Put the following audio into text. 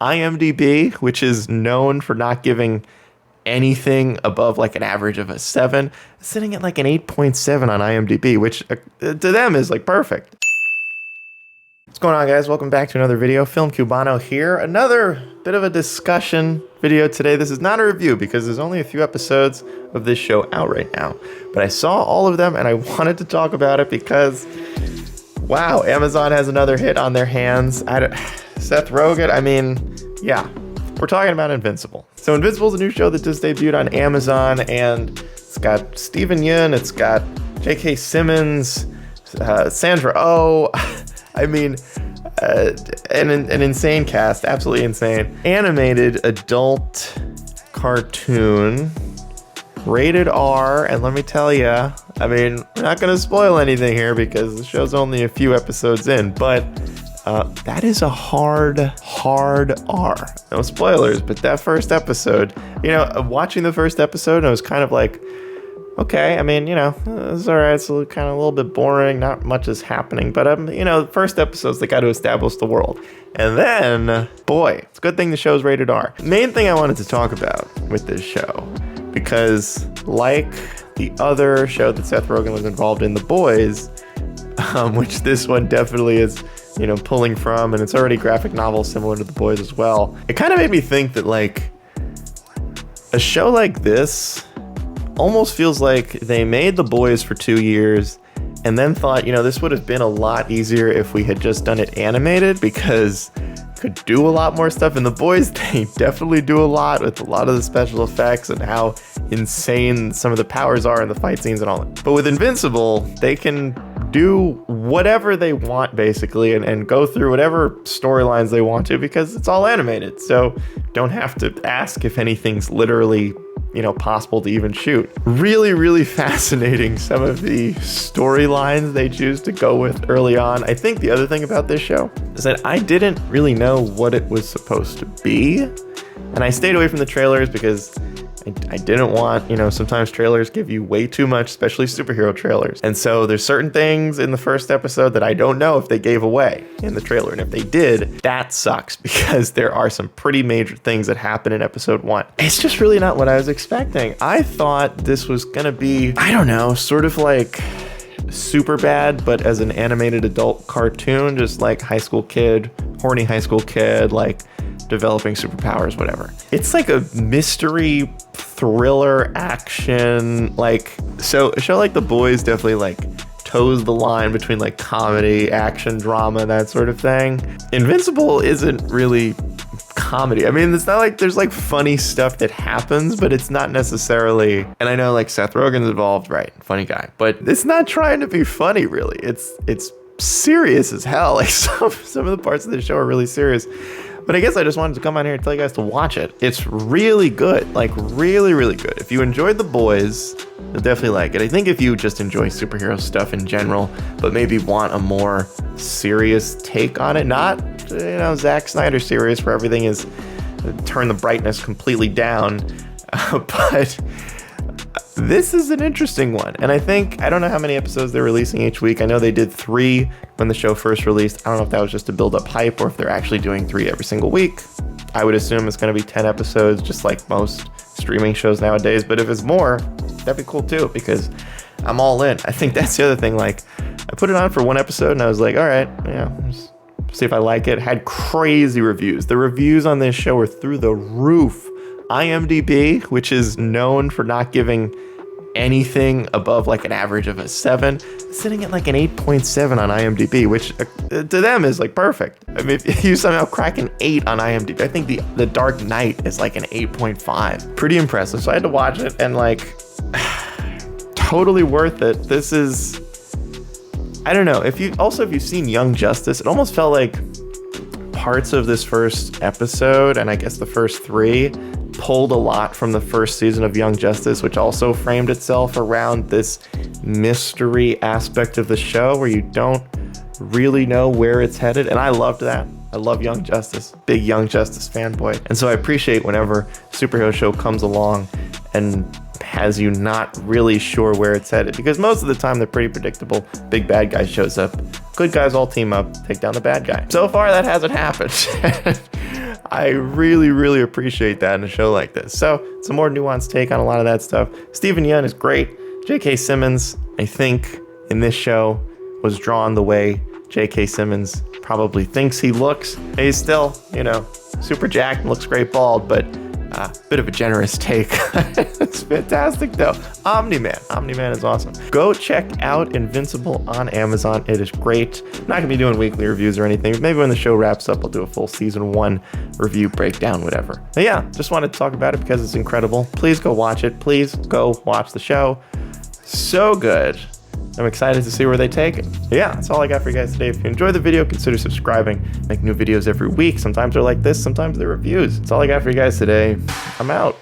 IMDb, which is known for not giving anything above like an average of a 7, is sitting at like an 8.7 on IMDb, which to them is like perfect. What's going on, guys? Welcome back to another video. Film Cubano here. Another bit of a discussion video today. This is not a review because there's only a few episodes of this show out right now, but I saw all of them and I wanted to talk about it because, wow, Amazon has another hit on their hands. Seth Rogen, I mean, yeah, we're talking about Invincible. So Invincible is a new show that just debuted on Amazon, and it's got Steven Yeun, it's got J.K. Simmons, Sandra Oh. I mean, an insane cast, absolutely insane. Animated adult cartoon, rated R, and let me tell you, I mean, we're not going to spoil anything here because the show's only a few episodes in, but that is a hard R. No spoilers, but that first episode, you know, watching the first episode, I was kind of like, okay, I mean, you know, it's all right. It's kind of a little bit boring. Not much is happening. But, you know, the first episodes, they got to establish the world. And then, boy, it's a good thing the show's rated R. Main thing I wanted to talk about with this show, because like the other show that Seth Rogen was involved in, The Boys, which this one definitely is, you know, pulling from, and it's already a graphic novel similar to The Boys as well. It kind of made me think that, like, a show like this almost feels like they made The Boys for 2 years and then thought, you know, this would have been a lot easier if we had just done it animated because it could do a lot more stuff. And The Boys, they definitely do a lot with a lot of the special effects and how insane some of the powers are in the fight scenes and all that. But with Invincible, they can do whatever they want basically and go through whatever storylines they want to because it's all animated. So don't have to ask if anything's literally, you know, possible to even shoot. Really fascinating, some of the storylines they choose to go with early on. I think the other thing about this show is that I didn't really know what it was supposed to be, and I stayed away from the trailers because I didn't want, you know, sometimes trailers give you way too much, especially superhero trailers. And so there's certain things in the first episode that I don't know if they gave away in the trailer. And if they did, that sucks because there are some pretty major things that happen in episode 1. It's just really not what I was expecting. I thought this was gonna be, I don't know, sort of like Superbad, but as an animated adult cartoon, just like high school kid, horny high school kid, like developing superpowers, whatever. It's like a mystery thriller action, like, so a show like The Boys definitely like toes the line between like comedy, action, drama, that sort of thing. Invincible isn't really comedy. I mean, it's not like there's like funny stuff that happens, but it's not necessarily, and I know like Seth Rogen's involved, right? Funny guy, but it's not trying to be funny really. It's serious as hell. Like some of the parts of the show are really serious. But I guess I just wanted to come on here and tell you guys to watch it. It's really good, like really good. If you enjoyed The Boys, you'll definitely like it. I think if you just enjoy superhero stuff in general, but maybe want a more serious take on it, not, you know, Zack Snyder serious where everything is turn the brightness completely down, but this is an interesting one. And I think, I don't know how many episodes they're releasing each week. I know they did 3 when the show first released. I don't know if that was just to build up hype or if they're actually doing 3 every single week. I would assume it's going to be 10 episodes, just like most streaming shows nowadays. But if it's more, that'd be cool too, because I'm all in. I think that's the other thing. Like, I put it on for 1 episode and I was like, all right, yeah, just see if I like it. Had crazy reviews. The reviews on this show are through the roof. IMDb, which is known for not giving anything above like an average of a 7, sitting at like an 8.7 on IMDb, which to them is like perfect. I mean, if you somehow crack an 8 on IMDb, I think the Dark Knight is like an 8.5. Pretty impressive. So I had to watch it and like totally worth it. This is, I don't know, if you've seen Young Justice, it almost felt like parts of this first episode, and I guess the first 3, pulled a lot from the first season of Young Justice, which also framed itself around this mystery aspect of the show where you don't really know where it's headed. And I loved that. I love Young Justice, big Young Justice fanboy. And so I appreciate whenever a superhero show comes along and has you not really sure where it's headed, because most of the time they're pretty predictable. Big bad guy shows up, good guys all team up, take down the bad guy. So far that hasn't happened. I really, really appreciate that in a show like this. So it's a more nuanced take on a lot of that stuff. Steven Yeun is great. J.K. Simmons, I think, in this show was drawn the way J.K. Simmons probably thinks he looks. He's still, super jacked and looks great bald, but a bit of a generous take. It's fantastic, though. Omniman is awesome. Go check out Invincible on Amazon. It is great. I'm not going to be doing weekly reviews or anything. Maybe when the show wraps up, I'll do a full season 1 review breakdown, whatever. But yeah, just wanted to talk about it because it's incredible. Please go watch it. Please go watch the show. So good. I'm excited to see where they take it. But yeah, that's all I got for you guys today. If you enjoyed the video, consider subscribing. Make new videos every week. Sometimes they're like this, sometimes they're reviews. That's all I got for you guys today. I'm out.